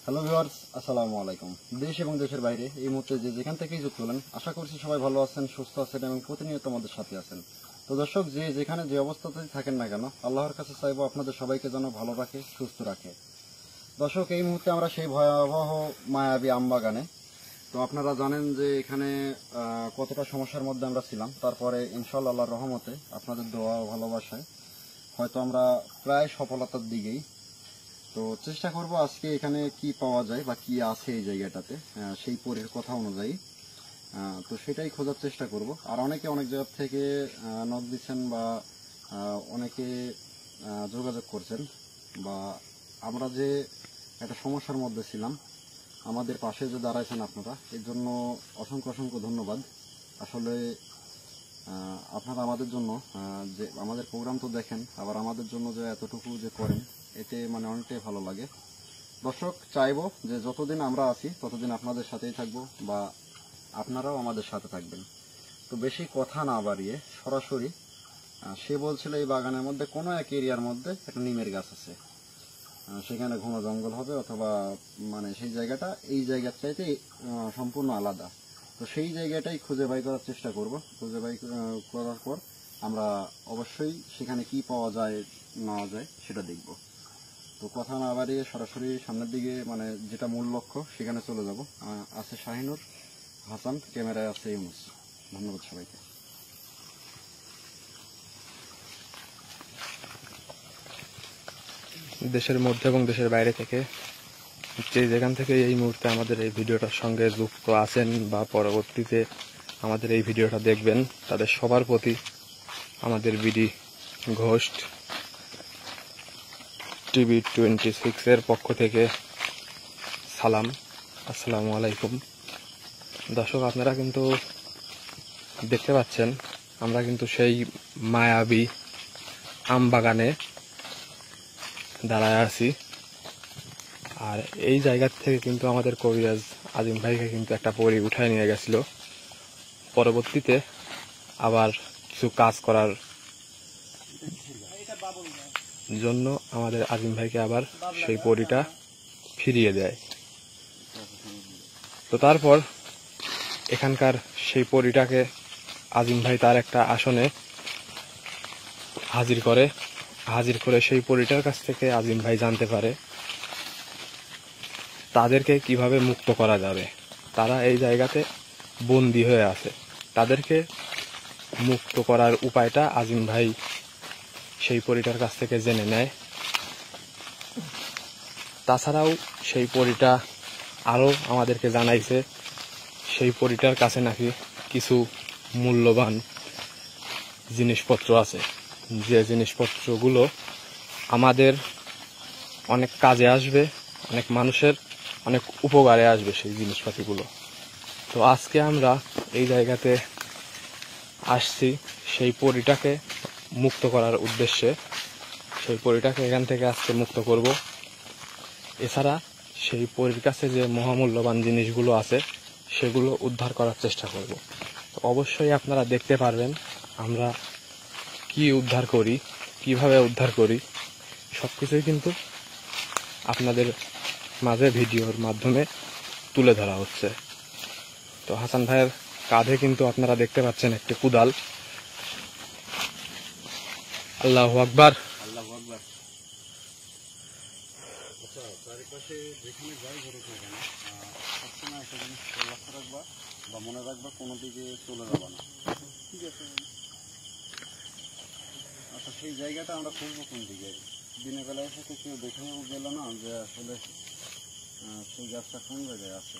Hello viewers, আসসালামু আলাইকুম। দেশ এবং দেশের বাইরে এই মুহূর্তে যে যেখান থেকেই যুক্ত হলেন, আশা করছি সবাই ভালো আছেন, সুস্থ আছেন এবং প্রতিনিয়ত আমাদের সাথে আছেন। তো দর্শক, যে যেখানে যে অবস্থাতেই থাকেন না কেন, আল্লাহর কাছে চাইবো আপনাদের সবাইকে যেন ভালো রাখে, সুস্থ রাখে। দর্শক, এই মুহূর্তে আমরা সেই ভয়াবহ মায়াবী আমবাগানে। তো আপনারা জানেন যে এখানে কতটা সমস্যার মধ্যে আমরা ছিলাম। তারপরে ইনশাআল্লাহ আল্লাহর রহমতে আপনাদের দোয়া ও ভালোবাসায় হয়তো আমরা প্রায় সফলতার দিকেই। তো চেষ্টা করব আজকে এখানে কি পাওয়া যায় বা কি আছে এই জায়গাটাতে, সেই পরের কথা অনুযায়ী তো সেটাই খোঁজার চেষ্টা করব। আর অনেকে অনেক জায়গা থেকে নক দিচ্ছেন বা অনেকে যোগাযোগ করছেন, বা আমরা যে একটা সমস্যার মধ্যে ছিলাম আমাদের পাশে যে দাঁড়াইছেন আপনারা, এর জন্য অসংখ্য অসংখ্য ধন্যবাদ। আসলে আপনারা আমাদের জন্য যে আমাদের প্রোগ্রাম তো দেখেন, আবার আমাদের জন্য যে এতটুকু যে করেন, এতে মানে অনেকটাই ভালো লাগে। দর্শক, চাইবো যে যতদিন আমরা আছি ততদিন আপনাদের সাথেই থাকবো বা আপনারাও আমাদের সাথে থাকবেন। তো বেশি কথা না বাড়িয়ে সরাসরি, সে বলছিল এই বাগানের মধ্যে কোনো এক এরিয়ার মধ্যে একটা নিমের গাছ আছে, সেখানে ঘন জঙ্গল হবে, অথবা মানে সেই জায়গাটা এই জায়গার চাইতে সম্পূর্ণ আলাদা। তো সেই জায়গাটাই খুঁজে বাই করার চেষ্টা করব। খুঁজে বাই করার পর আমরা অবশ্যই সেখানে কি পাওয়া যায় না যায় সেটা দেখব। তো কথা না বাড়িয়ে সরাসরি সামনের দিকে, মানে যেটা মূল লক্ষ্য, সেখানে চলে যাব। আছে শাহিনুর হাসান, ক্যামেরায় আছে ইউনুস। ধন্যবাদ সবাইকে। দেশের মধ্যে এবং দেশের বাইরে থেকে যে যেখান থেকে এই মুহূর্তে আমাদের এই ভিডিওটার সঙ্গে যুক্ত আছেন বা পরবর্তীতে আমাদের এই ভিডিওটা দেখবেন, তাদের সবার প্রতি আমাদের বিডি ঘোস্ট টিভি 26 এর পক্ষ থেকে সালাম, আসসালামু আলাইকুম। দর্শক, আপনারা কিন্তু দেখতে পাচ্ছেন আমরা কিন্তু সেই মায়াবী আম বাগানে দাঁড়ায় আছি। আর এই জায়গা থেকে কিন্তু আমাদের কবিরাজ আজিম ভাইকে কিন্তু একটা পরী উঠায় নিয়ে গেছিল। পরবর্তীতে আবার কিছু কাজ করার জন্য আমাদের আজিম ভাইকে আবার সেই পরীটা ফিরিয়ে দেয়। তো তারপর এখানকার সেই পরীটাকে আজিম ভাই তার একটা আসনে হাজির করে সেই পরীটার কাছ থেকে আজিম ভাই জানতে পারে তাদেরকে কিভাবে মুক্ত করা যাবে। তারা এই জায়গাতে বন্দী হয়ে আছে, তাদেরকে মুক্ত করার উপায়টা আজিম ভাই সেই পরীটার কাছ থেকে জেনে নেয়। তাছাড়াও সেই পরীটা আরও আমাদেরকে জানাইছে সেই পরীটার কাছে নাকি কিছু মূল্যবান জিনিসপত্র আছে, যে জিনিসপত্রগুলো আমাদের অনেক কাজে আসবে, অনেক মানুষের অনেক উপকারে আসবে সেই জিনিসপাতিগুলো। তো আজকে আমরা এই জায়গাতে আসছি সেই পরীটাকে মুক্ত করার উদ্দেশ্যে। সেই পরীটাকে এখান থেকে আজকে মুক্ত করব। এছাড়া সেই পরীর কাছে যে মহামূল্যবান জিনিসগুলো আছে সেগুলো উদ্ধার করার চেষ্টা করব। তো অবশ্যই আপনারা দেখতে পারবেন আমরা কি উদ্ধার করি, কিভাবে উদ্ধার করি, সবকিছুই কিন্তু আপনাদের মাঝে ভিডিওর মাধ্যমে তুলে ধরা হচ্ছে। তো হাসান ভাইয়ের কাঁধে কিন্তু আপনারা দেখতে পাচ্ছেন একটি কুদাল। আল্লাহু আকবার। আল্লাহু আকবার। আচ্ছা, চারিপাশে যেখানে যাই ঘুরুক না কেন, সবসময় একটা জিনিস লক্ষ্য রাখবা বা মনে রাখবা, কোনো দিকে চলে যাবা না, ঠিক আছে? আচ্ছা, সেই জায়গাটা আমরা খুঁজবো কোন দিকে? দিনের বেলায় এসে কেউ দেখেও গেল না যে আসলে সেই গাছটা কোন জায়গায় আছে।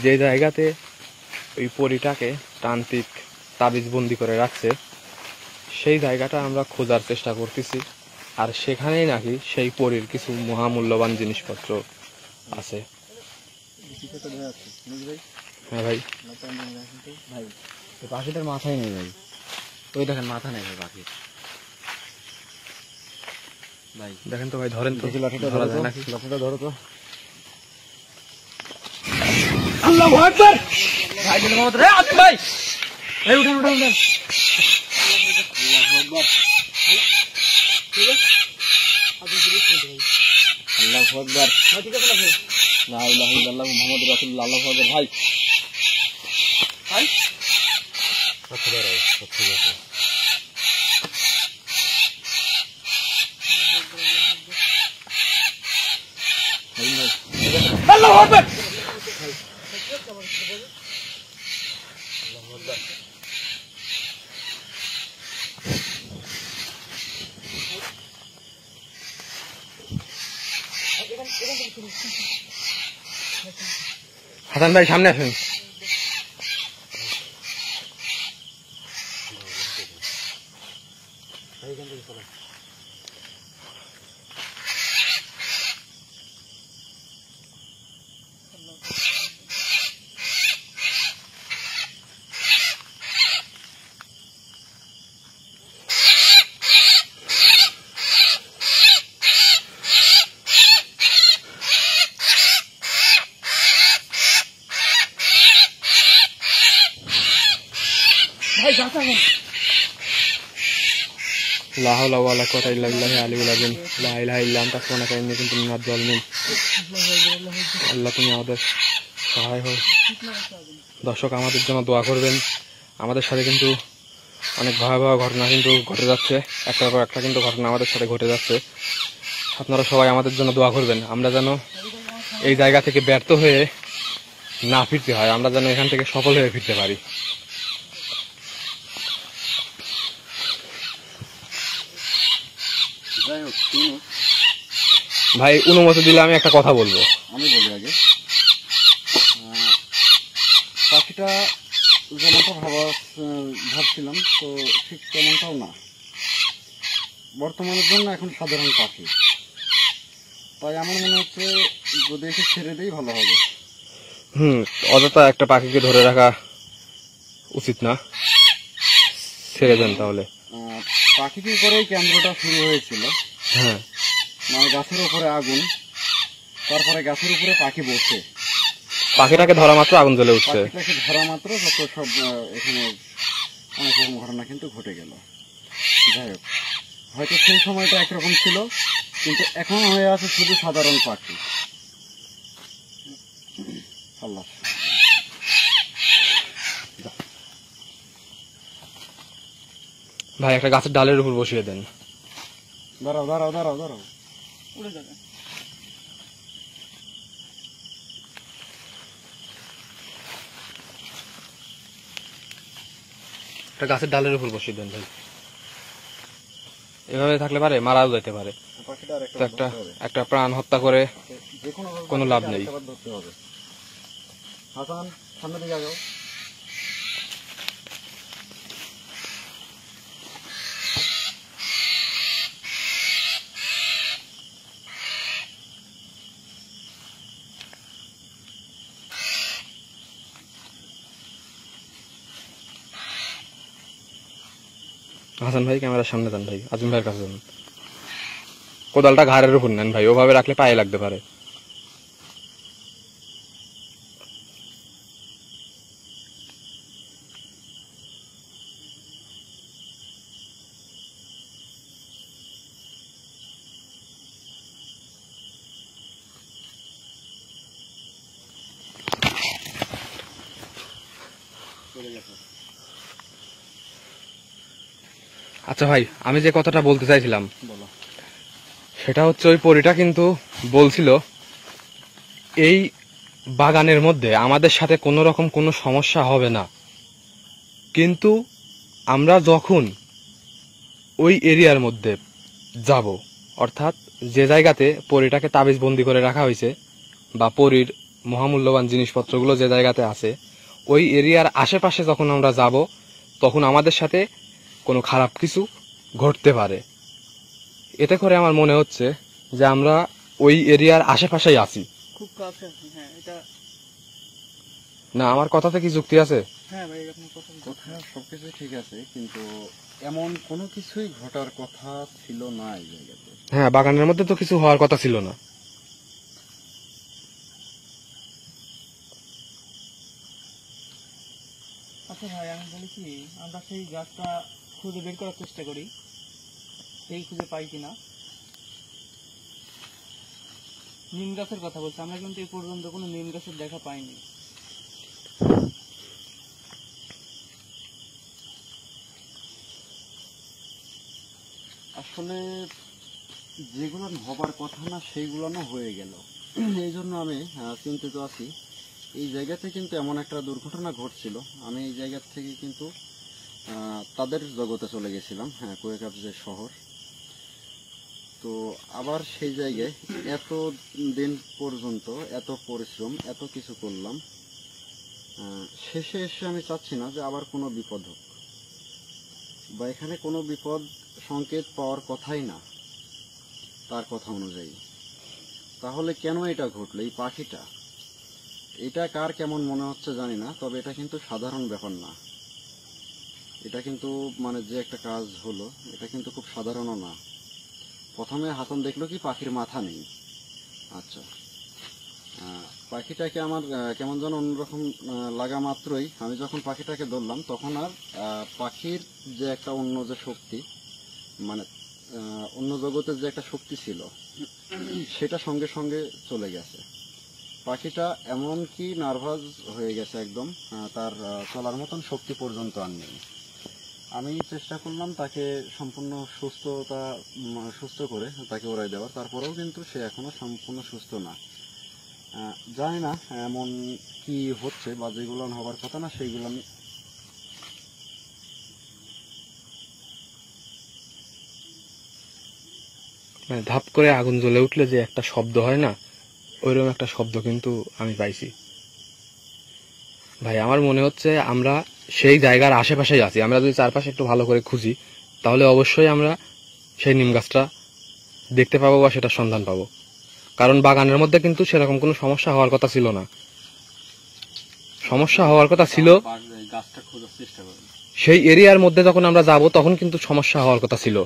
যে জায়গাতে ওই পরীটাকে তান্ত্রিক তাবিজবন্দি করে রাখছে সেই জায়গাটা আমরা খোঁজার চেষ্টা করতেছি। আর সেখানেই নাকি সেই পরীর কিছু মহামূল্যবান জিনিসপত্র আছে। হ্যাঁ ভাই, ভাই পাখিটার মাথায় নেই ভাই, ওই দেখেন মাথা নেই ভাই পাখির। ভাই দেখেন তো ভাই, ধরেন তো, লাঠিটা ধরা যায় নাকি? লাঠিটা ধরো তো। আল্লাহু আকবার। ভাই ভাই এই উঠেন উঠেন উঠেন। আল্লাহু আকবার। লা ইলাহা ইল্লাল্লাহ মুহাম্মাদুর রাসূলুল্লাহ। আল্লাহু আকবার। ভাই ভাই আল্লাহু আকবার। হাসান ভাই সামনে আসুন। ভাই যাতা লা হাওলা ওয়ালা কুওয়াতা ইল্লা বিল্লাহি আলিয়্যিল আযীম। লা ইলাহা ইল্লা আনতা সুবহানাকা ইন্নী কুনতু মিনাজ জালিমিন। আল্লাহ তুমি আমাদের সহায় হও। দর্শক আমাদের জন্য দোয়া করবেন। আমাদের সাথে কিন্তু অনেক ভয়াবহ ঘটনা কিন্তু ঘটে যাচ্ছে, একটার পর একটা কিন্তু ঘটনা আমাদের সাথে ঘটে যাচ্ছে। আপনারা সবাই আমাদের জন্য দোয়া করবেন, আমরা যেন এই জায়গা থেকে ব্যর্থ হয়ে না ফিরতে হয়, আমরা যেন এখান থেকে সফল হয়ে ফিরতে পারি। যাই হোক, শুনো, ভাই অনুমতি দিলে আমি একটা কথা বলবো। আমি বলি আগে, পাখিটা যেমনটা ভাবছিলাম তো ঠিক তেমনটাও না। বর্তমানের জন্য এখন সাধারণ পাখি, তাই আমার মনে হচ্ছে যদি একে ছেড়ে দিই ভালো হবে। অযথা একটা পাখিকে ধরে রাখা উচিত না, ছেড়ে দেন তাহলে। পাখিকে করেই কেন্দ্রটা শুরু হয়েছিল। হ্যাঁ, মানে গাছের উপরে আগুন, তারপরে গাছের উপরে পাখি বসে, পাখিটাকে ধরা মাত্র আগুন জ্বলে উঠছে। পাখিটাকে ধরা মাত্র যত সব এখানে অনেক রকম ঘটনা কিন্তু ঘটে গেল। যাই হোক, হয়তো সেই সময়টা একরকম ছিল, কিন্তু এখন হয়ে আছে শুধু সাধারণ পাখি। আল্লাহ, ভাই একটা গাছের ডালের উপর বসিয়ে দেন। দাঁড়াও দাঁড়াও দাঁড়াও দাঁড়াও, উড়ে যাবে। একটা গাছের ডালের উপর বসিয়ে দেন ভাই, এভাবে থাকলে পারে মারাও যেতে পারে। পাখিটা আর তো একটা প্রাণ হত্যা করে কোনো লাভ নেই। ধরতে হবে। হাসান, সামনে দিকে যাও। হাসান ভাই ক্যামেরার সামনে দেন ভাই, আজিম ভাইয়ের কাছে দেন। কোদালটা ঘাড়ের উপর নেন ভাই, ওভাবে রাখলে পায়ে লাগতে পারে। আচ্ছা ভাই, আমি যে কথাটা বলতে চাইছিলাম সেটা হচ্ছে, ওই পরীটা কিন্তু বলছিল এই বাগানের মধ্যে আমাদের সাথে কোনো রকম কোনো সমস্যা হবে না, কিন্তু আমরা যখন ওই এরিয়ার মধ্যে যাব, অর্থাৎ যে জায়গাতে পরীটাকে তাবিজ বন্দি করে রাখা হয়েছে বা পরীর মহামূল্যবান জিনিসপত্রগুলো যে জায়গাতে আছে, ওই এরিয়ার আশেপাশে যখন আমরা যাব, তখন আমাদের সাথে কোনো খারাপ কিছু ঘটতে পারে। এতে করে আমার মনে হচ্ছে যে আমরা ওই এরিয়ার আশেপাশেই আছি। খুব কাছে আছে। হ্যাঁ, এটা না, আমার কথাতে কি যুক্তি আছে? হ্যাঁ ভাই, আপনার কথা কথা সবকিছু ঠিক আছে, কিন্তু এমন কোনো কিছুই ঘটার কথা ছিল না এই জায়গাতে। হ্যাঁ, বাগানের মধ্যে তো কিছু হওয়ার কথা ছিল না। আচ্ছা ভাই, আমি বলি কি, আমরা সেই গাছটা খুঁজে বের করার চেষ্টা করি, সেই খুঁজে পাই কিনা। নিম গাছের কথা বলছি, আমরা কিন্তু এই পর্যন্ত কোনো নিম গাছের দেখা পাইনি। আসলে যেগুলো হবার কথা না সেইগুলো হয়ে গেল, এই জন্য আমি চিন্তিত আছি। এই জায়গাতে কিন্তু এমন একটা দুর্ঘটনা ঘটছিল, আমি এই জায়গা থেকে কিন্তু তাদের জগতে চলে গেছিলাম, হ্যাঁ, কুয়াকাটা যে শহর। তো আবার সেই জায়গায় এত দিন পর্যন্ত এত পরিশ্রম, এত কিছু করলাম, শেষে এসে আমি চাচ্ছি না যে আবার কোনো বিপদ হোক, বা এখানে কোনো বিপদ সংকেত পাওয়ার কথাই না তার কথা অনুযায়ী। তাহলে কেন এটা ঘটলো? এই পাখিটা, এটা কার কেমন মনে হচ্ছে জানি না, তবে এটা কিন্তু সাধারণ ব্যাপার না। এটা কিন্তু মানে যে একটা কাজ হলো, এটা কিন্তু খুব সাধারণও না। প্রথমে হাসান দেখলো কি পাখির মাথা নেই। আচ্ছা, পাখিটাকে আমার কেমন যেন অন্যরকম লাগা মাত্রই আমি যখন পাখিটাকে ধরলাম, তখন আর পাখির যে একটা অন্য যে শক্তি, মানে অন্য জগতের যে একটা শক্তি ছিল, সেটা সঙ্গে সঙ্গে চলে গেছে। পাখিটা এমন কি নার্ভাস হয়ে গেছে একদম, তার চলার মতন শক্তি পর্যন্ত আর নেই। আমি চেষ্টা করলাম তাকে সম্পূর্ণ সুস্থ করে তাকে উড়াই দেওয়ার, তারপরেও কিন্তু সে এখনো সম্পূর্ণ সুস্থ না। জানি না এমন কি হচ্ছে, বা যেগুলো হবার কথা না সেইগুলো আমি মানে ধাপ করে আগুন জ্বলে উঠলে যে একটা শব্দ হয় না, ওইরকম একটা শব্দ কিন্তু আমি পাইছি। ভাই আমার মনে হচ্ছে আমরা সেই জায়গার আশেপাশেই আছি। আমরা যদি চারপাশে একটু ভালো করে খুঁজি, তাহলে অবশ্যই আমরা সেই নিম গাছটা দেখতে পাবো বা সেটার সন্ধান পাবো। কারণ বাগানের মধ্যে কিন্তু সেরকম কোনো সমস্যা হওয়ার কথা ছিল না। সমস্যা হওয়ার কথা ছিল গাছটা খোঁজার চেষ্টা করি। সেই এরিয়ার মধ্যে যখন আমরা যাব, তখন কিন্তু সমস্যা হওয়ার কথা ছিল।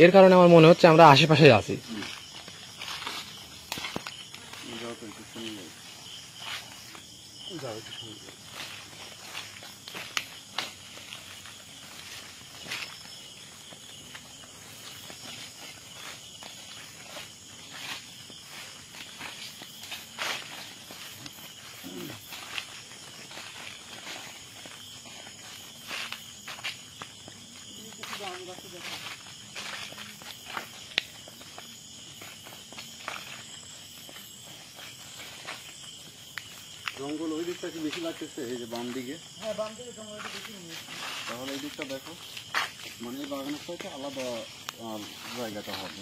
এর কারণে আমার মনে হচ্ছে আমরা আশেপাশেই আছি। জঙ্গল ওই দিকটা কি বেশি লাগতেছে? এই যে বাম দিকে, হ্যাঁ, বাম দিকে জঙ্গলটা বেশি নিয়েছি। তাহলে এই দিকটা দেখো, মানে এই বাগানের সাথে আলাদা জায়গাটা হবে।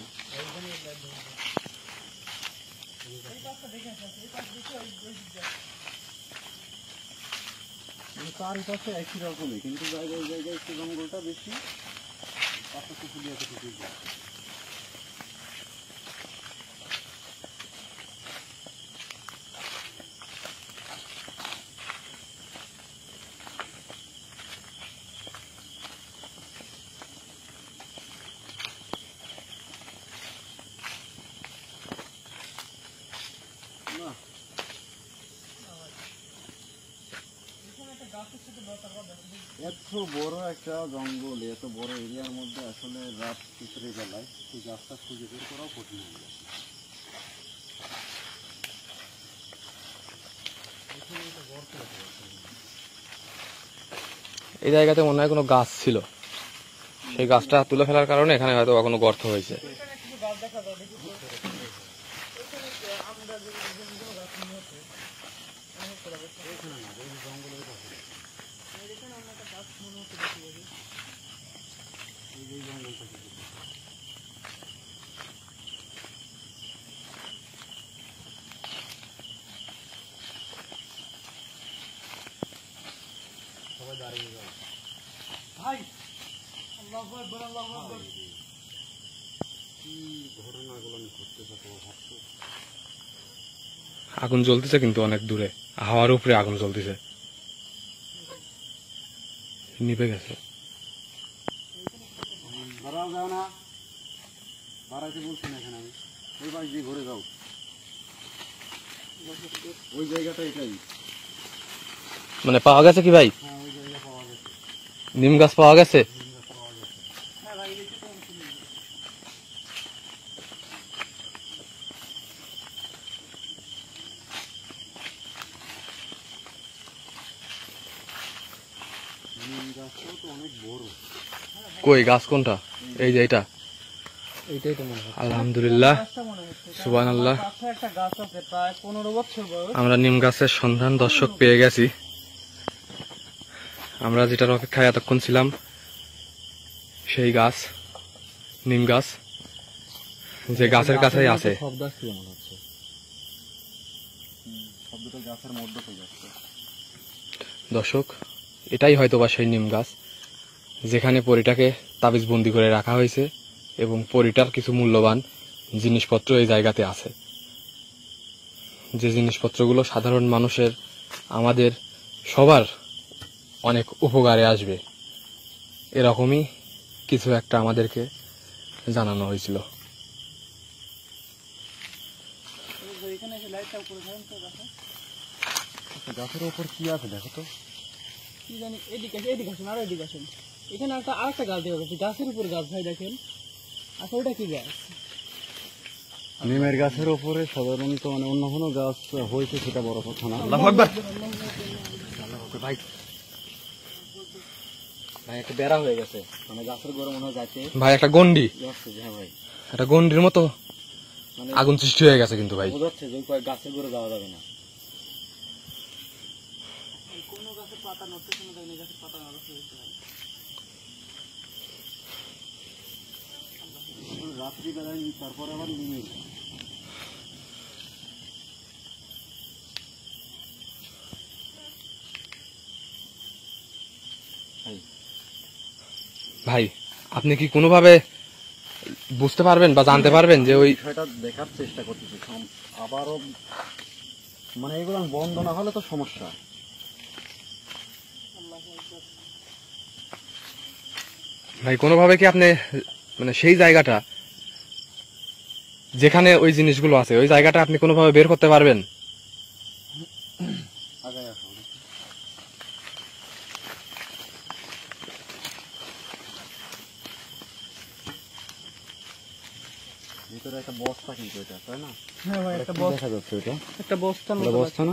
চারিপাশে একই রকমই, কিন্তু জায়গায় জায়গায় একটু জঙ্গলটা বেশি, পাশে কিছু দিয়ে কিছু যায়। না, এত বড় একটা জঙ্গল, এত বড় এরিয়ার মধ্যে আসলে রাত ভিতরে বেলায় এই গাছটা খুঁজে বের করাও কঠিন হয়ে যায়। এই জায়গাতে মনে হয় কোনো গাছ ছিল, সেই গাছটা তুলে ফেলার কারণে এখানে হয়তো কোনো গর্ত হয়েছে। এখানে কিছু গাছ দেখা যায়, দেখি তো। এখানে আমরা যে জঙ্গল গাছ মনে হচ্ছে, অনেক করা গেছে। এখানে না, এই জঙ্গলের পাশে, এখানে অন্য একটা গাছ মনে হচ্ছে, দেখি দেখি। এই জঙ্গলটা কিছু সবাই দাঁড়িয়ে যাও। ভাই, আল্লাহু আকবার, আল্লাহু আকবার। কি ঘটনাগুলো ঘটতেছে তোমার ভাবছো? আগুন জ্বলতেছে কিন্তু অনেক দূরে, হাওয়ার উপরে আগুন জ্বলতেছে, নিভে গেছে। দাঁড়াও, যাও না, দাঁড়াইতে বলছি না এখানে আমি। ওই পাশ দিয়ে ঘুরে যাও, ওই জায়গাটা এটাই। মানে পাওয়া গেছে কি ভাই? হ্যাঁ ওই জায়গায় পাওয়া গেছে, নিম গাছ পাওয়া গেছে? নিম গাছ পাওয়া গেছে। হ্যাঁ ভাই দেখি তো আমি শুনি। নিম গাছটাও তো অনেক বড়। কই গাছ কোনটা? এই যে এটা। এইটাই তো মনে হয়। আলহামদুলিল্লাহ, গাছটা মনে হচ্ছে, কারণ সুবহানাল্লাহ। আমার পাশে একটা গাছ আছে প্রায় 15 বছর বয়স। আমরা নিম গাছের সন্ধান দর্শক পেয়ে গেছি। আমরা যেটার অপেক্ষায় এতক্ষণ ছিলাম সেই গাছ, নিম গাছ, যে গাছের কাছেই আছে। শব্দ আসছে মনে হচ্ছে, শব্দটা গাছের মধ্যে থেকে যাচ্ছে। দর্শক, এটাই হয়তোবা সেই নিম গাছ যেখানে পরীটাকে তাবিজবন্দি করে রাখা হয়েছে এবং পরীটার কিছু মূল্যবান জিনিসপত্র এই জায়গাতে আছে, যে জিনিসপত্রগুলো সাধারণ মানুষের, আমাদের সবার অনেক উপকারে আসবে, এরকমই কিছু একটা আমাদেরকে জানানো হয়েছিল। এখানে এসে লাইটটা উপরে ধরেন তো গাছে। গাছের ওপর কি আছে দেখো তো। কি জানি, এদিকে আসেন, আরো এদিকে আসেন। এখানে আরেকটা গাছ দেখা যাচ্ছে, গাছের উপরে গাছ ভাই দেখেন। আচ্ছা ওটা কি গাছ? নিমের গাছের ওপরে সাধারণত মানে অন্য কোনো গাছ হয়েছে সেটা বড় কথা না। আল্লাহু আকবার। ভাই ভাই একটা বেড়া হয়ে গেছে, মানে গাছের গরম মনে হয় যাচ্ছে। ভাই একটা গন্ডি, হ্যাঁ ভাই, একটা গন্ডির মতো মানে আগুন সৃষ্টি হয়ে গেছে কিন্তু ভাই। বোঝাচ্ছে যে ওই গাছের গড়ে যাওয়া যাবে না। কোনো গাছের পাতা নড়তে শোনা যায় না, গাছের পাতা নড়তে হয়েছে ভাই। রাত্রি বেলায় তারপরে আবার নিমে ভাই আপনি কি কোনোভাবে বুঝতে পারবেন বা জানতে পারবেন যে ওই বিষয়টা দেখার চেষ্টা করতেছি। আবারও মানে এগুলো বন্ধ না হলে তো সমস্যা। ভাই কোনোভাবে কি আপনি মানে সেই জায়গাটা যেখানে ওই জিনিসগুলো আছে ওই জায়গাটা আপনি কোনোভাবে বের করতে পারবেন? আগায় আসো। ভিতরে একটা বস্তা কিন্তু এটা, তাই না? হ্যাঁ ভাই কি দেখা যাচ্ছে এটা? একটা বস্তার এটা মতো বস্তা না?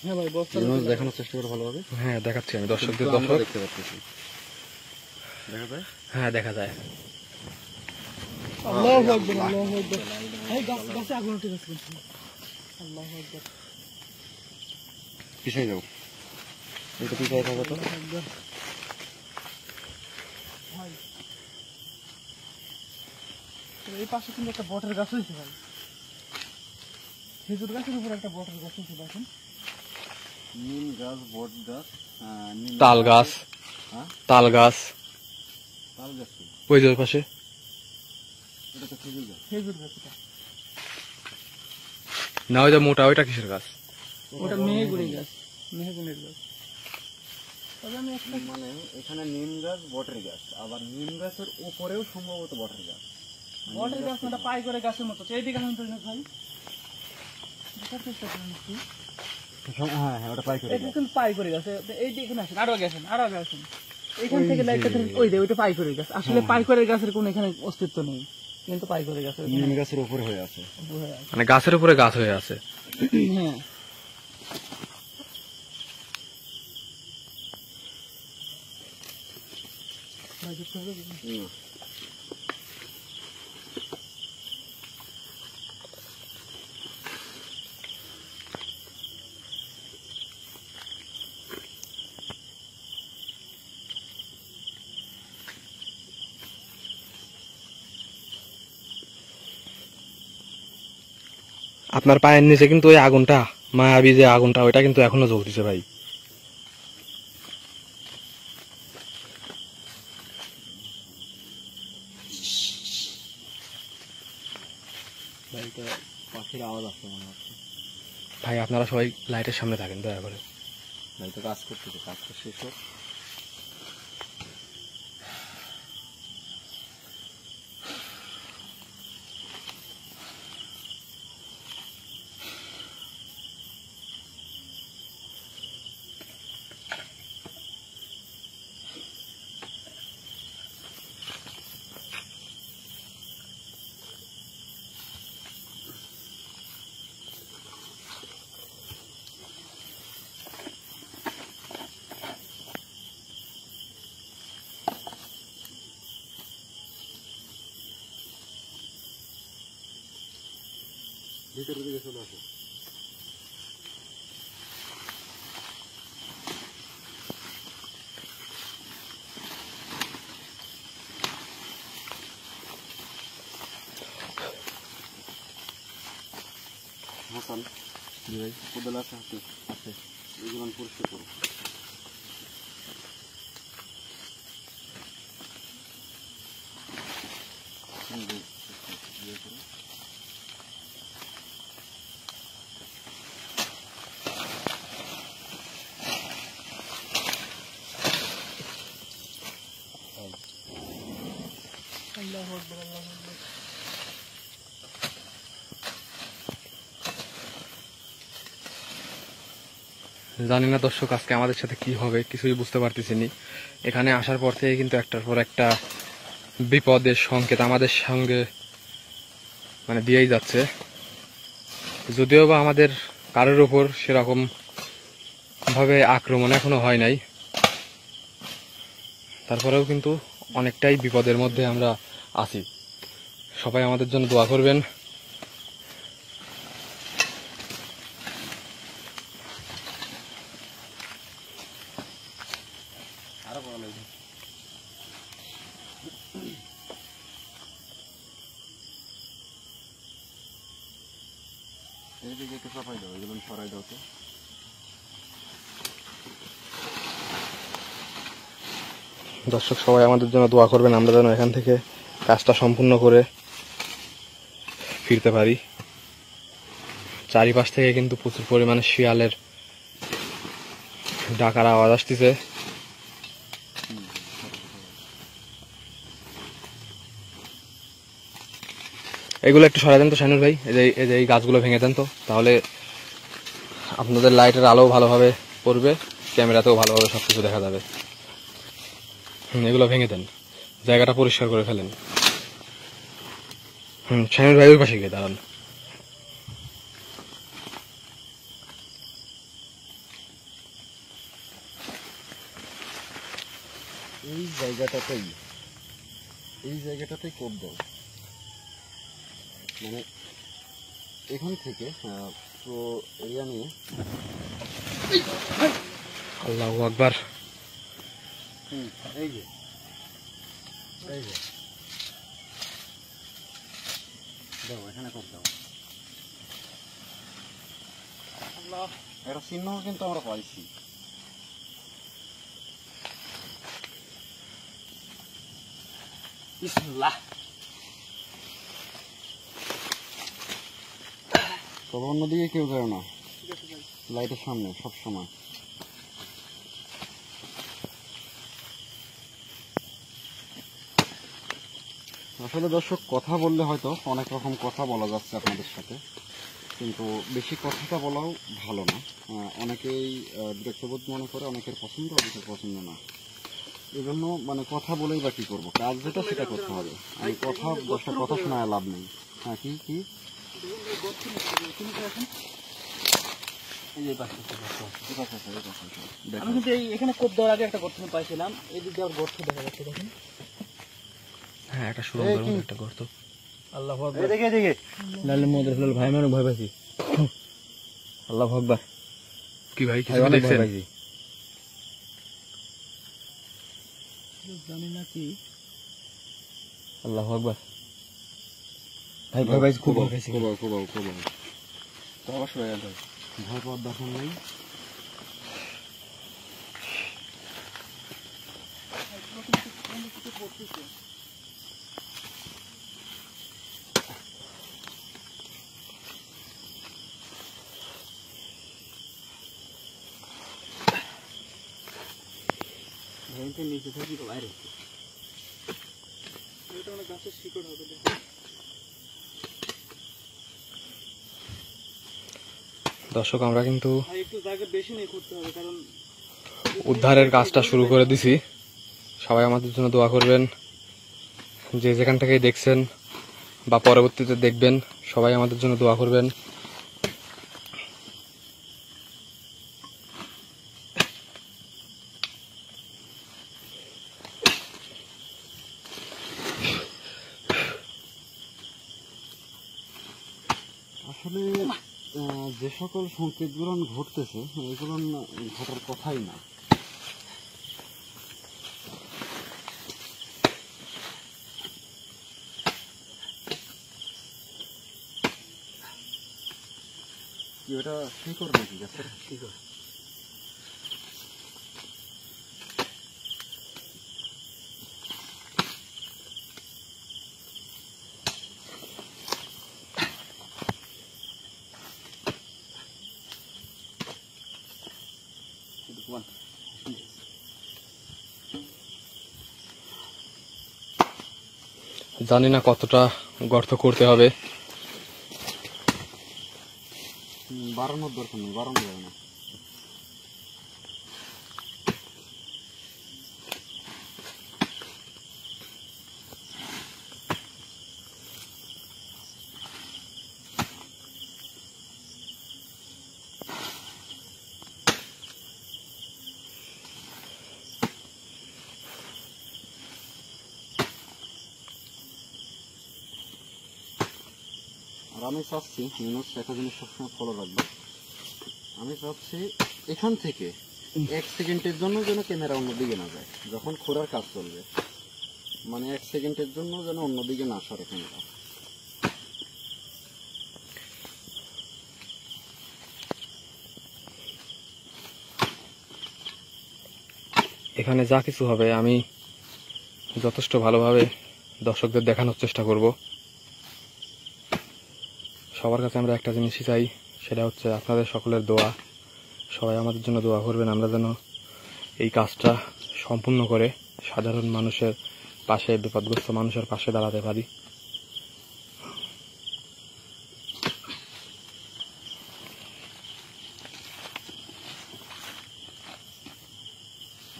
হ্যাঁ ভাই বস্তা জিনিস দেখানোর চেষ্টা করে ভালোভাবে। হ্যাঁ দেখাচ্ছি আমি দর্শকদের। কিন্তু আমরা দর্শক, দেখতে পাচ্ছি, দেখা যায়। হ্যাঁ দেখা যায়। আল্লাহু আকবার, আল্লাহু আকবার। এই গাছে আগুন উঠে গেছে কিন্তু। আল্লাহু আকবার, পিছাই যাও, এটা পিছাই থাকো তো। আল্লাহু আকবার। ভাই এই পাশে কিন্তু একটা বটের গাছ হয়েছে ভাই, খেজুর গাছের উপর একটা বটের গাছ হয়েছে দেখেন। নিম গাছ, বট গাছ, নিম তাল গাছ, হ্যাঁ তাল গাছ তাল গাছ কি? ওই যে ওই পাশে। এটা তো খেজুর গাছ। খেজুর গাছ এটা। না ওই যে মোটা ওইটা কিসের গাছ? ওটা মেহগুনি গাছ, মেহগুনির গাছ। তবে আমি একটা মানে এখানে নিম গাছ, বটের গাছ, আবার নিম গাছের উপরেও সম্ভবত বটের গাছ। বটের গাছ না, পাই করে গাছের মতো। এইদিকে আসেন তো ভাই, দেখার চেষ্টা করেন একটু। হ্যাঁ হ্যাঁ, ওটা পাই করে এটা কিন্তু পাই করে গাছ। এইদিকে আসেন, আরো আগে আসেন, আরো আগে আসেন। এইখান থেকে লাইটটা ধরেন, ওই যে ওইটা পাই করে গাছ। আসলে পাই করে গাছের কোনো এখানে অস্তিত্ব নেই, কিন্তু পাই করে গাছের নিম গাছের উপরে হয়ে আছে। মানে গাছের উপরে গাছ হয়ে আছে। হ্যাঁ আপনার পায়ের নিচে কিন্তু ওই আগুনটা, মায়াবী যে আগুনটা, ওইটা কিন্তু এখনো জ্বলতেছে ভাই। পাখির আওয়াজ আসছে মনে হচ্ছে। ভাই আপনারা সবাই লাইটের সামনে থাকেন দয়া করে। ভাই তো কাজ করতেছে, কাজটা শেষ হোক। ভিতরের দিকে চলে আসো। হাসান জি ভাই, কোদাল আছে হাতে? আছে। এগুলো পরিষ্কার করো। ইয়ে করো। আল্লাহু আকবার, আল্লাহু আকবার। জানি না দর্শক আজকে আমাদের সাথে কি হবে, কিছুই বুঝতে পারতেছি নি। এখানে আসার পর থেকে কিন্তু একটার পর একটা বিপদের সংকেত আমাদের সঙ্গে মানে দিয়েই যাচ্ছে। যদিও বা আমাদের কারোর উপর সেরকম ভাবে আক্রমণ এখনো হয় নাই, তারপরেও কিন্তু অনেকটাই বিপদের মধ্যে আমরা আছি। সবাই আমাদের জন্য দোয়া করবেন। আরো বড় লাগবে। এইদিকে একটু চাপাই দাও, এগুলো সরাই দাও তো। দর্শক সবাই আমাদের জন্য দোয়া করবেন, আমরা যেন এখান থেকে কাজটা সম্পূর্ণ করে ফিরতে পারি। চারিপাশ থেকে কিন্তু প্রচুর পরিমাণে শিয়ালের ডাকার আওয়াজ আসতেছে। এগুলো একটু সরাই দেন তো শাইনুর ভাই, এই যে এই গাছগুলো ভেঙে দেন তো, তাহলে আপনাদের লাইটের আলো ভালোভাবে পড়বে, ক্যামেরাতেও ভালোভাবে সবকিছু দেখা যাবে। এগুলো ভেঙে দেন, জায়গাটা পরিষ্কার করে ফেলেন। শাইনুর ভাই ওই পাশে গিয়ে দাঁড়ান। এই জায়গাটাতেই কোপ দাও, মানে এখান থেকে পুরো এরিয়া নিয়ে। আল্লাহু আকবার। এই যে দাও, এখানে কোপ দাও। একটা চিহ্ন কিন্তু আমরা পাইছি। বিসমিল্লাহ। তবে অন্যদিকে কেউ যায় না, লাইটের সামনে সব সময়। আসলে দর্শক, কথা বললে হয়তো অনেক রকম কথা বলা যাচ্ছে আপনাদের সাথে, কিন্তু বেশি কথাটা বলাও ভালো না। অনেকেই বিরক্তবোধ মনে করে, অনেকের পছন্দ, অনেকের পছন্দ না। এই জন্য মানে কথা বলেই বা কি করবো, কাজ যেটা সেটা করতে হবে। আমি দশটা কথা শোনায় লাভ নেই। হ্যাঁ, কি কি আমি কিন্তু এখানে কোপ দেওয়ার আগে একটা গর্ত পাইছিলাম, এই দিক দিয়ে গর্ত দেখা যাচ্ছে, দেখেন। হ্যাঁ, একটা সুরঙ্গের মতো একটা গর্ত। আল্লাহু আকবার। লাল মোদের লাল ভাই, আমি ভয় পাইছি। আল্লাহু আকবার। কি ভাই, কিছু দেখছেন? জানি না কি। আল্লাহু আকবার। ভাই ভয় পাইছি, খুব ভয় পাইছি। কোবাও তো অবশ্যই ভয় পাওয়ার দরকার নেই। নিচে থাকি তো বাইরে গাছের শিকড় হবে। দর্শক আমরা কিন্তু একটু জায়গা বেশি নিয়ে করতে হবে, কারণ উদ্ধারের কাজটা শুরু করে দিছি। সবাই আমাদের জন্য দোয়া করবেন, যে যেখান থেকে দেখছেন বা পরবর্তীতে দেখবেন, সবাই আমাদের জন্য দোয়া করবেন। আসলে যে সকল সংকেতগুলো ঘটতেছে এগুলো ঘটার কথাই না। কি ওটা শিকড় নাকি গাছের? শিকড়। জানি না কতটা গর্ত করতে হবে। বাড়ানোর দরকার নেই, বাড়ানো যাবে না। আর আমি চাচ্ছি ইউনুস একটা জিনিস সবসময় ফলো রাখবে, আমি চাচ্ছি এখান থেকে 1 সেকেন্ডের জন্য যেন ক্যামেরা অন্যদিকে না যায় যখন খোঁড়ার কাজ চলবে, মানে 1 সেকেন্ডের জন্য যেন অন্যদিকে না সরে ক্যামেরা। এখানে যা কিছু হবে আমি যথেষ্ট ভালোভাবে দর্শকদের দেখানোর চেষ্টা করব। সবার কাছে আমরা একটা জিনিসই চাই, সেটা হচ্ছে আপনাদের সকলের দোয়া। সবাই আমাদের জন্য দোয়া করবেন, আমরা যেন এই কাজটা সম্পূর্ণ করে সাধারণ মানুষের পাশে, বিপদগ্রস্ত মানুষের পাশে দাঁড়াতে পারি।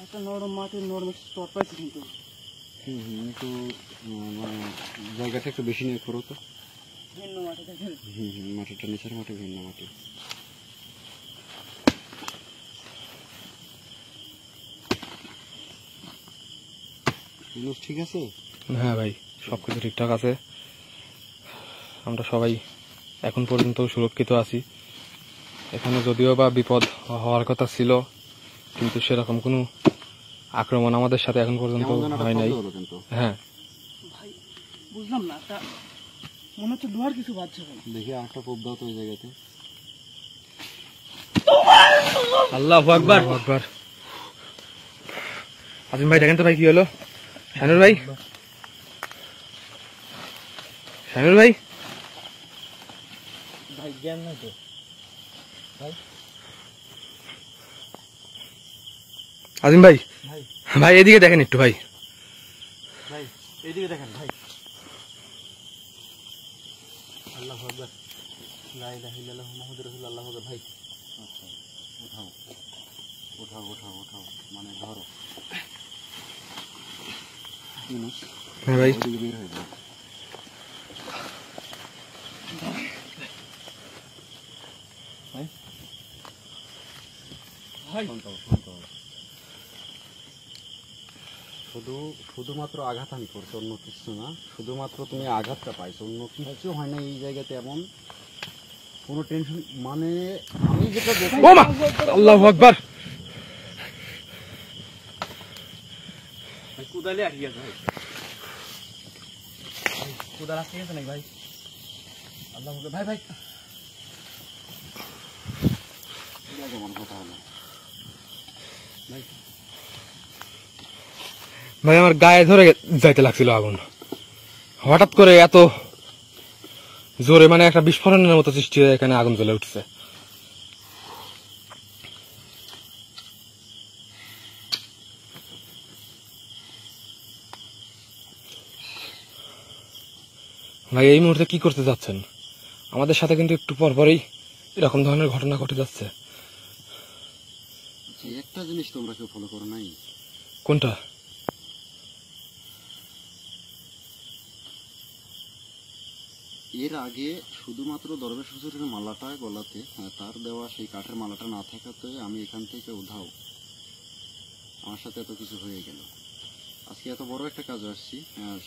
একটা নরম মাটির নরম স্তর পাইছি কিন্তু। একটু জায়গাটা একটু বেশি নিয়ে করো তো। ভিন্ন মাটি দেখেন। মাটিটা নিচের মাটি, ভিন্ন মাটি। ঠিক আছে? হ্যাঁ ভাই, সবকিছু ঠিকঠাক আছে। আমরা সবাই এখন পর্যন্ত সুরক্ষিত আছি। এখানে যদিও বা বিপদ হওয়ার কথা ছিল, কিন্তু সেরকম কোনো আক্রমণ আমাদের সাথে এখন পর্যন্ত হয় নাই। হ্যাঁ ভাই বুঝলাম না, একটা মনে হচ্ছে লোহার কিছু বাজছে ভাই। দেখি আরেকটা কোপ দাও তো ওই জায়গাতে। আল্লাহু আকবার, আল্লাহু আকবার। আজিম ভাই দেখেন তো ভাই কি হলো। শানুর ভাই, শানুর ভাই, ভাই জ্ঞান নাই তো ভাই। আজিম ভাই, ভাই ভাই এদিকে দেখেন একটু ভাই। ভাই এইদিকে দেখেন ভাই। আল্লাহু আকবার, লা ইলাহা ইল্লাল্লাহ মুহাম্মাদুর রাসূলুল্লাহ। আল্লাহু আকবার। ভাই আচ্ছা, উঠাও উঠাও উঠাও উঠাও, মানে ধরো। হ্যাঁ ভাই, ওদিকে বের হয়ে যাও। ভাই শুধুমাত্র আঘাত আমি করছি, অন্য কিছু না। শুধুমাত্র তুমি আঘাতটা পাইছো, অন্য কিছু হয় না এই জায়গাতে। এমন কোনো টেনশন, মানে আমি যেটা দেখি। ও মা, আল্লাহু আকবার। কুদালে আটকে গেছে ভাই। কুদাল আটকে গেছে নাকি ভাই? আল্লাহু আকবার। ভাই ভাই যেমন কথা হলো ভাই, ভাই আমার গায়ে ধরে যাইতে লাগছিল আগুন, হঠাৎ করে এত জোরে, মানে একটা বিস্ফোরণের মতো সৃষ্টি হয়ে এখানে আগুন জ্বলে উঠছে। ভাই এই মুহূর্তে কি করতে যাচ্ছেন? আমাদের সাথে কিন্তু একটু পর পরই এরকম ধরনের ঘটনা ঘটে যাচ্ছে। একটা জিনিস তোমরা কেউ ফলো করো নাই? কোনটা? এর আগে শুধুমাত্র দরবেশ হুজুরের মালাটা গলাতে, তার দেওয়া সেই কাঠের মালাটা না থাকাতে আমি এখান থেকে উধাও, আমার সাথে এত কিছু হয়ে গেল। আজকে এত বড় একটা কাজ আসছি,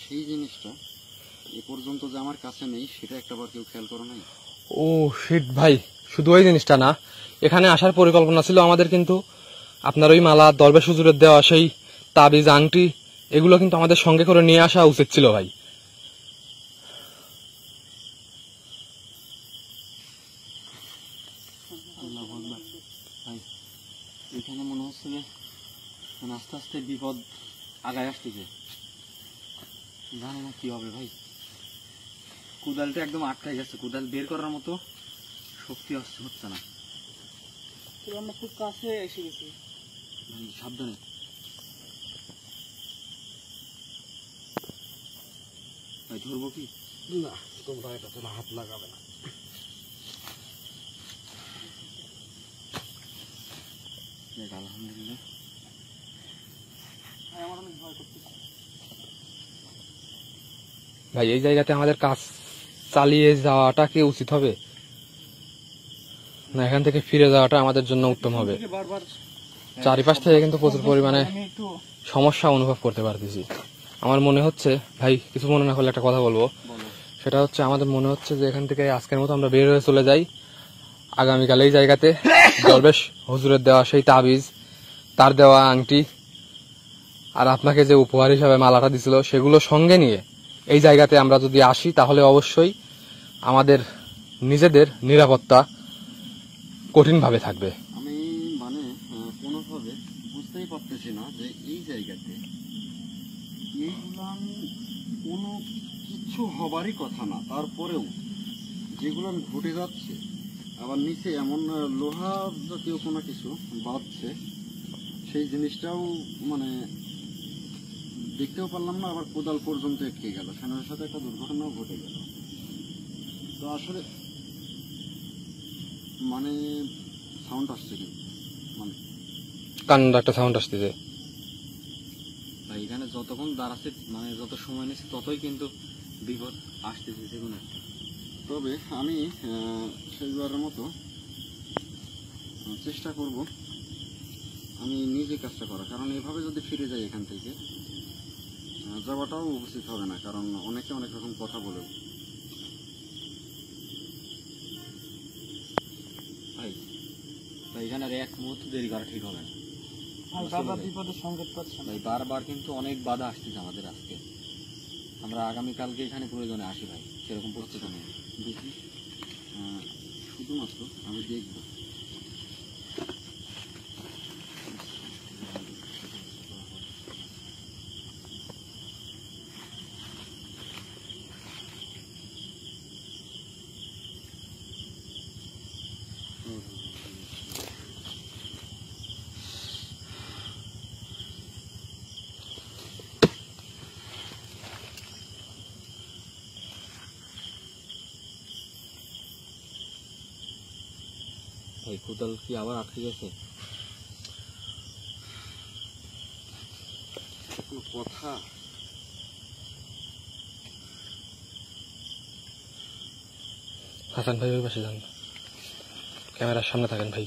সেই জিনিসটা এ পর্যন্ত যে আমার কাছে নেই সেটা একটাবার কেউ খেয়াল করো নাই? ও শিট ভাই, শুধু ওই জিনিসটা না, এখানে আসার পরিকল্পনা ছিল আমাদের, কিন্তু আপনার ওই মালা, দরবেশ হুজুরের দেওয়া সেই তাবিজ, আংটি, এগুলো কিন্তু আমাদের সঙ্গে করে নিয়ে আসা উচিত ছিল ভাই। ভাই এখানে মনে হচ্ছে যে আস্তে আস্তে বিপদ আগায় আসতেছে, জানি না কি হবে ভাই। কুদালটা একদম আটকায় গেছে, কুদাল বের করার মতো শক্তি হচ্ছে না। আমরা খুব কাছে এসে গেছি। সাবধানে। ভাই ধরবো কি? না, তোমরা এটাতে হাত লাগাবে না। আলহামদুলিল্লাহ। আমার অনেক ভয় করতেছে ভাই এই জায়গাতে আমাদের কাজ চালিয়ে যাওয়াটা কি উচিত হবে, না এখান থেকে ফিরে যাওয়াটা আমাদের জন্য উত্তম হবে? বারবার চারিপাশ থেকে কিন্তু প্রচুর পরিমাণে আমি একটু সমস্যা অনুভব করতে পারতেছি। আমার মনে হচ্ছে ভাই, কিছু মনে না করলে একটা কথা বলবো, সেটা হচ্ছে আমাদের মনে হচ্ছে যে এখান থেকে আজকের মতো আমরা বের হয়ে চলে যাই। আগামীকাল এই জায়গাতে দরবেশ হুজুরের দেওয়া সেই তাবিজ, তার দেওয়া আংটি, আর আপনাকে যে উপহার হিসাবে মালাটা দিছিল, সেগুলো সঙ্গে নিয়ে এই জায়গাতে আমরা যদি আসি, তাহলে অবশ্যই আমাদের নিজেদের নিরাপত্তা কঠিনভাবে থাকবে। আমি মানে কোনোভাবে বুঝতেই পারতেছি না যে এই জায়গাতে এইগুলান কোনো কিছু হবারই কথা না, তারপরেও যেগুলান ঘটে যাচ্ছে, আবার নিচে এমন লোহা জাতীয় কোনো কিছু বাজছে, সেই জিনিসটাও মানে দেখতেও পারলাম না, আবার কোদাল পর্যন্ত এটকে গেল, সেনার সাথে একটা দুর্ঘটনাও ঘটে গেল। তো আসলে মানে সাউন্ড আসছে কিন্তু মানে কান্নার একটা সাউন্ড আসতেছে। এখানে যতক্ষণ দাঁড়াচ্ছে, মানে যত সময় নিচ্ছে, ততই কিন্তু বিপদ আসতেছে যেগুলো। তবে আমি শেষবারের মতো চেষ্টা করব আমি নিজে কাজটা করা, কারণ এভাবে যদি ফিরে যাই এখান থেকে যাওয়াটাও উচিত হবে না, কারণ অনেকে অনেক রকম কথা বলেও। ভাই এখানে আর এক মুহূর্ত দেরি করা ঠিক হবে না। বারবার বিপদের সংকেত পাচ্ছি। ভাই বারবার কিন্তু অনেক বাধা আসতেছে আমাদের আজকে। আমরা আগামীকালকে এখানে প্রয়োজনে আসি ভাই, সেরকম প্রস্তুত নেই। দেখি শুধুমাত্র আমি দেখব ভাই কোদাল কি আবার আটকে গেছে? কোনো কথা হাসান ভাই ওই পাশে যান, ক্যামেরার সামনে থাকেন ভাই।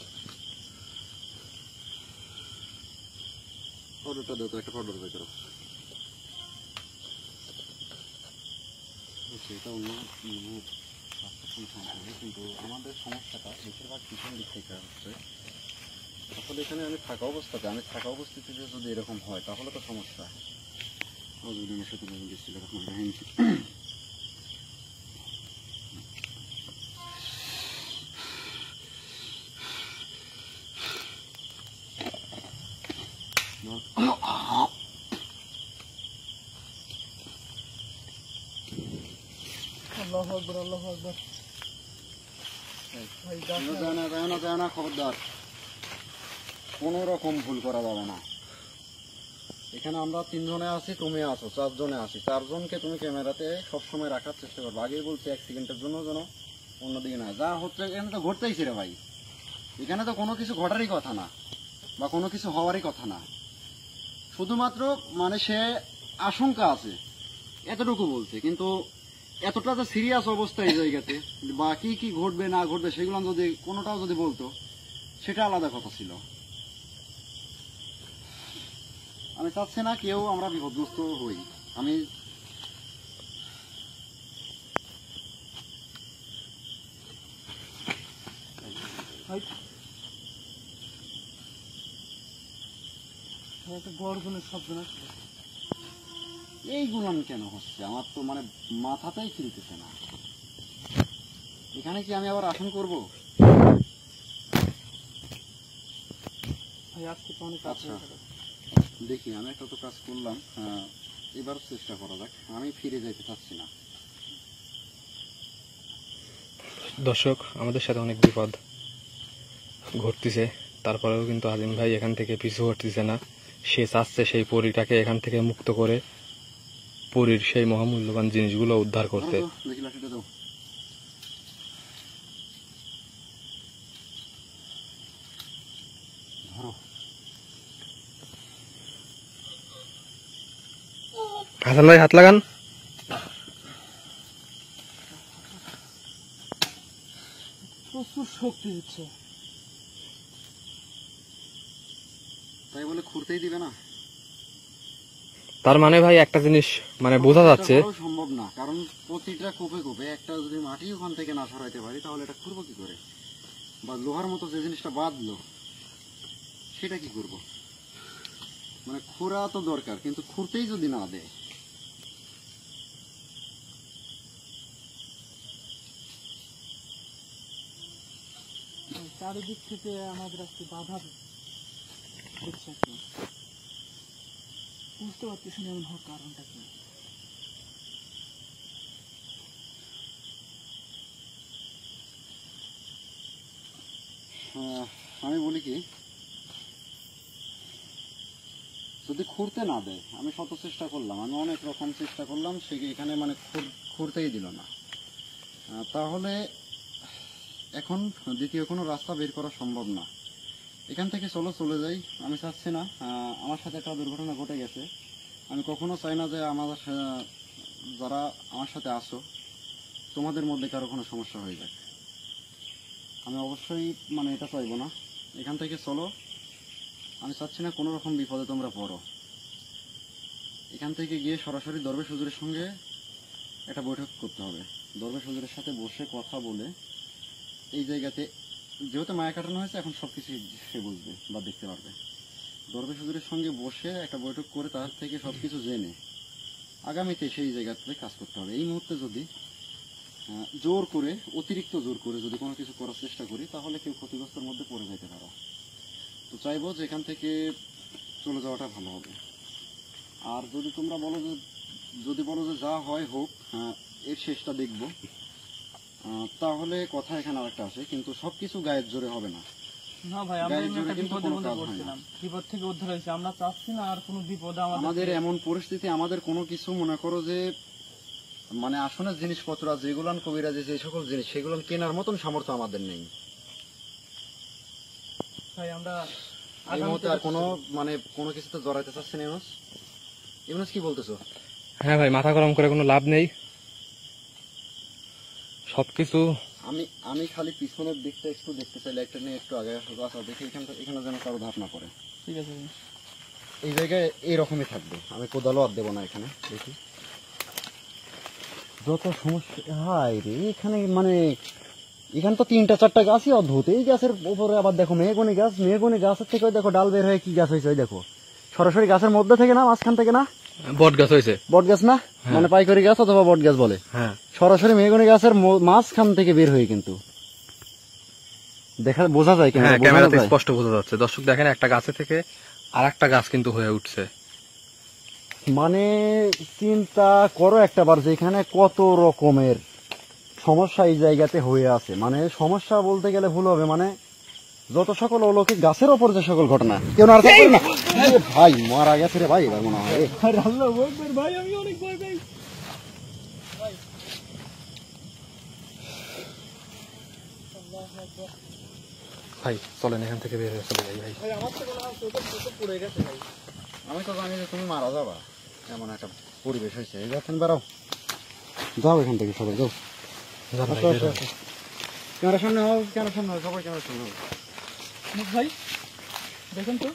অর্ডারটা দাও তো, একটা অর্ডার বের করো। সেটা অন্য কিন্তু আমাদের সমস্যাটা বেশিরভাগ পিছন দিক থেকে হচ্ছে। আসলে এখানে আমি থাকা অবস্থাতে যদি এরকম হয়, তাহলে তো সমস্যা। আল্লাহু আকবার, আল্লাহু আকবার। যায় না, খবরদার, কোন রকম ভুল করা যাবে না। এখানে আমরা 3 জনে আছি, তুমি আছো 4 জনে আছি। 4 জনকে তুমি ক্যামেরাতে সবসময় রাখার চেষ্টা করবে। আগেই বলছি 1 সেকেন্ডের জন্য যেন অন্যদিকে না যা হচ্ছে। এখানে তো ঘটতেইছে রে ভাই, এখানে তো কোনো কিছু ঘটারই কথা না, বা কোনো কিছু হওয়ারই কথা না। শুধুমাত্র মানে সে আশঙ্কা আছে এতটুকু বলছে, কিন্তু এতটা যে সিরিয়াস অবস্থা এই জায়গাতে, বা কি কি ঘটবে না ঘটবে সেগুলো যদি কোনোটাও যদি বলতো, সেটা আলাদা কথা ছিল। আমি চাচ্ছি না কেউ আমরা বিপদগ্রস্ত হই। আমি ভাই একটা গর্জনের শব্দ না এই গুলান কেন হচ্ছে? আমার তো মানে মাথাটাই খেলতেছে না। এখানে কি আমি আবার আসন করব? ভাই আজকে তো অনেক কাজ আচ্ছা। হয়ে গেল। দেখি, আমি একটা তো কাজ করলাম, এবার চেষ্টা করা যাক। আমি ফিরে যেতে চাচ্ছি না। দর্শক, আমাদের সাথে অনেক বিপদ ঘটতেছে, তারপরেও কিন্তু আজিম ভাই এখান থেকে পিছু হটতেছে না। সে চাচ্ছে সেই পরীটাকে এখান থেকে মুক্ত করে পরীর সেই মহামূল্যবান জিনিসগুলো উদ্ধার করতে। ধরো তো, দেখি লাঠিটা দাও। ধরো। হাসান ভাই হাত লাগান। প্রচুর শক্তি দিচ্ছে। তাই বলে খুঁড়তেই দিবে না? তার মানে ভাই একটা জিনিস মানে বোঝা যাচ্ছে, এটা করাও সম্ভব না, কারণ প্রতিটা কোপে কোপে একটা যদি মাটি ওখান থেকে না সরাইতে পারি তাহলে এটা খুঁড়বো কি করে? বা লোহার মতো যে জিনিসটা বাঁধলো সেটা কি করব? মানে খুঁড়া তো দরকার, কিন্তু খুঁড়তেই যদি না দেয়। চারিদিক থেকে আমাদের আজকে বাধা দিচ্ছে। বুঝতে পারতেছি না এমন হওয়ার কারণটা কি। আমি বলি কি, যদি খুঁড়তে না দেয়, আমি শত চেষ্টা করলাম, আমি অনেক রকম চেষ্টা করলাম, সে এখানে মানে খুঁড়তেই দিল না, তাহলে এখন দ্বিতীয় কোনো রাস্তা বের করা সম্ভব না। এখান থেকে চলে যাই। আমি চাচ্ছি না, আমার সাথে একটা দুর্ঘটনা ঘটে গেছে। আমি কখনো চাই না যে আমাদের যারা আমার সাথে আসো তোমাদের মধ্যে কারো কোনো সমস্যা হয়ে যাক। আমি অবশ্যই মানে এটা চাইবো না। এখান থেকে চলো, আমি চাচ্ছি না কোনো রকম বিপদে তোমরা পড়ো। এখান থেকে গিয়ে সরাসরি দরবেশ হুজুরের সঙ্গে একটা বৈঠক করতে হবে। দরবেশ হুজুরের সাথে বসে কথা বলে এই জায়গাতে, যেহেতু মায়া কাটানো হয়েছে, এখন সবকিছু সে বুঝবে বা দেখতে পারবে। দরবেশ হুজুরের সঙ্গে বসে একটা বৈঠক করে তার থেকে সবকিছু জেনে আগামীতে সেই জায়গাতে কাজ করতে হবে। এই মুহূর্তে যদি জোর করে, অতিরিক্ত জোর করে যদি কোনো কিছু করার চেষ্টা করি তাহলে কেউ ক্ষতিগ্রস্তের মধ্যে পড়ে যেতে পারে। তো চাইবো যে এখান থেকে চলে যাওয়াটা ভালো হবে। আর যদি তোমরা বলো যে, যা হয় হোক, এর শেষটা দেখব, তাহলে কথা এখানে আরেকটা আসে, কিন্তু সবকিছু গায়ের জোরে হবে না। না ভাই, আমরা গায়ের এমনি জোরে একটা কিন্তু বিপদের কোনো মধ্যে কাজ হয় না। পড়ছিলাম, বিপদ থেকে উদ্ধার হয়েছে। আমরা চাচ্ছি না আর কোনো বিপদ আমাদের এমন পরিস্থিতি, আমাদের কোনো কিছু মনে করো যে মানে আসনের জিনিসপত্র আছে, যেগুলান কবিরাজি যে সকল জিনিস, সেগুলো কেনার মতন সামর্থ্য আমাদের নেই। ভাই আমরা এই মুহূর্তে আর কোনো মানে কোনো কিছুতে জড়াইতে চাচ্ছি না। ইউনুস কি বলতেছো? হ্যাঁ ভাই, মাথা গরম করে কোনো লাভ নেই। সবকিছু আমি খালি পিছনের দিকটা একটু দেখতে চাইলে, একটা নিয়ে একটু আগে রাস্তা দেখি, এখানে যেন কারো ধাপ না করে। ঠিক আছে। এই জায়গায় এইরকমই থাকবে, আমি কোদালও আর দেবো না এখানে। দেখি যত সমস্যা, হাই রে, এখানে মানে এখানে তো 3-4টা গাছই অদ্ভুত। এই গাছের উপরে আবার দেখো মেহগনি গাছ, মেহগনি গাছের থেকে দেখো ডাল বের হয়ে কি গাছ হয়েছে, ওই দেখো সরাসরি গাছের মধ্যে থেকে না, মাঝখান থেকে না, বট গাছ হয়েছে। বট গাছ না, মানে পাইকারি গাছ অথবা বট গাছ বলে, হ্যাঁ, সরাসরি মেহগনি গাছের মাঝখান থেকে বের হয়ে কিন্তু বোঝা যায়। হ্যাঁ, ক্যামেরাতে স্পষ্ট বোঝা যাচ্ছে। দর্শক দেখেন, একটা গাছে থেকে আর একটা গাছ কিন্তু হয়ে উঠছে। মানে চিন্তা করো একটাবার, যেখানে কত রকমের সমস্যা এই জায়গাতে হয়ে আছে। মানে সমস্যা বলতে গেলে ভুল হবে, মানে যত সকল অলৌকিক গাছের ওপর যে সকল ঘটনা, কেউ না ভাই মারা গেছে রে ভাই, এবার মনে হয় ভাই আমি অনেক ভয় পাই। ভাই চলেন এখান থেকে বের হয়ে চলে যাই ভাই। ভাই আমার তো কোনো পড়ে গেছে ভাই। আমি তো জানি যে তুমি মারা যাবা, এমন একটা পরিবেশ হয়েছে। এই যাচ্ছেন, বেরাও, যাও এখান থেকে, সবাই যাও। ক্যামেরার সামনে হও, ক্যামেরার সামনে হও, সবাই ক্যামেরার সামনে হও। ভাই দেখেন তো,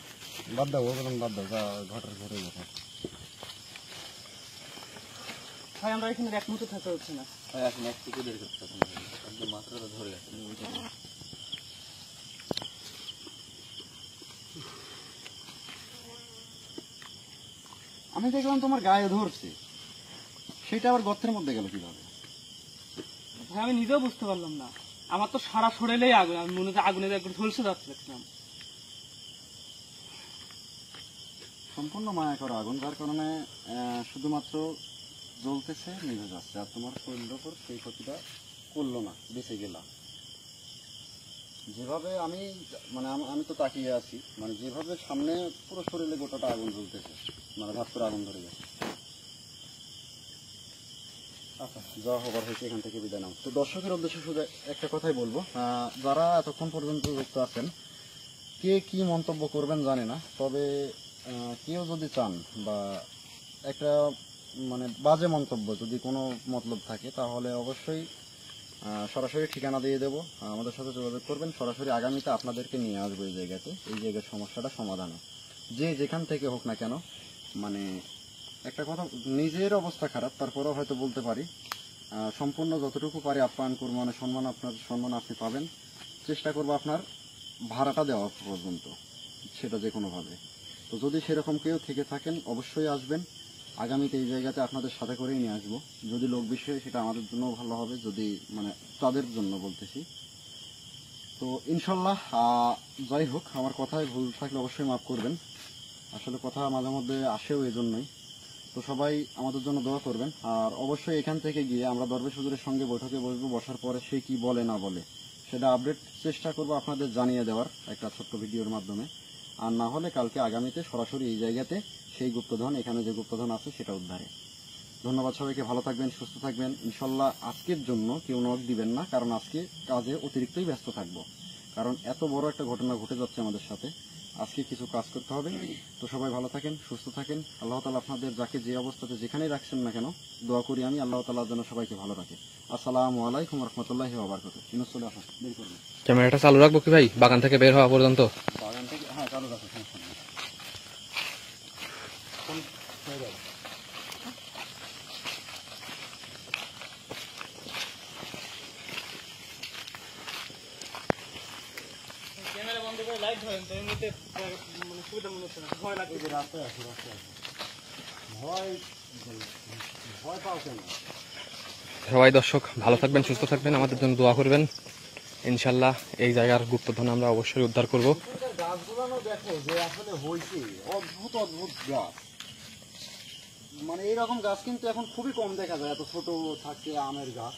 বাদ দাও, ওগুলো বাদ দাও, যা ঘটের ঘটে কথা। ভাই আমরা এখানে এক মুহূর্তে থাকতে হচ্ছে না। ভাই আসেন, এক থেকে বের করতে হবে, একদম মাথাটা ধরে আছে। আমি দেখলাম তোমার গায়ে ধরছে, সেটা আবার গর্তের মধ্যে গেল কিভাবে? ভাই আমি নিজেও বুঝতে পারলাম না, আমার তো সারা শরীরেই আগুন, আমি মনে হচ্ছে আগুনে একটু ঝলসে যাচ্ছে দেখলাম। সম্পূর্ণ মায়া করা আগুন, যার কারণে শুধুমাত্র জ্বলতেছে, নিভে যাচ্ছে, আর তোমার শরীরের উপর সেই ক্ষতিটা করলো না, বেঁচে গেলাম। যেভাবে আমি মানে আমি তো তাকিয়ে আছি, মানে যেভাবে সামনে পুরো শরীরে গোটাটা আগুন জ্বলতেছে, মানে ভাত করে আগুন ধরে গেছে। আচ্ছা, যা হবার হয়েছে, এখান থেকে বিদায় নাও। তো দর্শকের উদ্দেশ্যে শুধু একটা কথাই বলবো, যারা এতক্ষণ পর্যন্ত যুক্ত আছেন, কে কি মন্তব্য করবেন জানি না, তবে কেউ যদি চান বা একটা মানে বাজে মন্তব্য যদি কোনো মতলব থাকে, তাহলে অবশ্যই সরাসরি ঠিকানা দিয়ে দেবো, আমাদের সাথে যোগাযোগ করবেন। সরাসরি আগামীতে আপনাদেরকে নিয়ে আসবো এই জায়গাতে, এই জায়গার সমস্যাটা সমাধানে, যে যেখান থেকে হোক না কেন। মানে একটা কথা, নিজের অবস্থা খারাপ, তারপরেও হয়তো বলতে পারি সম্পূর্ণ যতটুকু পারি আপ্যায়ন করবো, মানে সম্মান আপনি পাবেন। চেষ্টা করবো আপনার ভাড়াটা দেওয়া পর্যন্ত, সেটা যে কোনোভাবে। তো যদি সেরকম কেউ থেকে থাকেন অবশ্যই আসবেন, আগামীতে এই জায়গাতে আপনাদের সাথে করেই নিয়ে আসবো। যদি লোক বিষয়ে, সেটা আমাদের জন্য ভালো হবে, যদি মানে তাদের জন্য বলতেছি। তো ইনশাল্লাহ যাই হোক, আমার কথায় ভুল থাকলে অবশ্যই মাফ করবেন, আসলে কথা মাঝে মধ্যে আসেও এই জন্যই। তো সবাই আমাদের জন্য দোয়া করবেন, আর অবশ্যই এখান থেকে গিয়ে আমরা দরবেশ হুজুরের সঙ্গে বৈঠকে বসবো, বসার পরে সে কি বলে না বলে সেটা আপডেট চেষ্টা করবো আপনাদের জানিয়ে দেওয়ার একটা ছোট্ট ভিডিওর মাধ্যমে। আর না হলে কালকে আগামীতে সরাসরি এই জায়গাতে সেই গুপ্তধন, এখানে যে গুপ্তধন আছে সেটা উদ্ধারে। ধন্যবাদ সবাইকে, ভালো থাকবেন, সুস্থ থাকবেন। ইনশাল্লাহ আজকের জন্য কেউ নক দিবেন না, কারণ আজকে কাজে অতিরিক্তই ব্যস্ত থাকবো, কারণ এত বড় একটা ঘটনা ঘটে যাচ্ছে আমাদের সাথে, আজকে কিছু কাজ করতে হবে। তো সবাই ভালো থাকেন, সুস্থ থাকেন। আল্লাহ তাআলা আপনাদের যাকে যে অবস্থাতে যেখানেই রাখছেন না কেন, দোয়া করি আমি আল্লাহ তাআলা যেন সবাইকে ভালো রাখে। আসসালামু আলাইকুম রাহমাতুল্লাহি ওয়া বারাকাতুহু। চলে আসুন, বের করুন। ক্যামেরাটা চালু রাখবো কি ভাই, বাগান থেকে বের হওয়া পর্যন্ত? বাগান থেকে হ্যাঁ চালু রাখুন, সমস্যা নেই। ক্যামেরা বন্ধ করে লাইট ধরেন, তো এমনিতে মানে সুবিধা মনে হচ্ছে না, ভয় লাগছে। এই যে রাস্তায় আছে, ভয় ভয় পাও কেন? সবাই দর্শক ভালো থাকবেন, সুস্থ থাকবেন, আমাদের জন্য দোয়া করবেন। ইনশাল্লাহ এই জায়গার গুপ্তধন আমরা অবশ্যই উদ্ধার করব। গাছগুলো দেখো যে আসলে হয়েছে, অদ্ভুত অদ্ভুত গাছ, মানে এইরকম গাছ কিন্তু এখন খুবই কম দেখা যায়, এত ছোট থাকে আমের গাছ।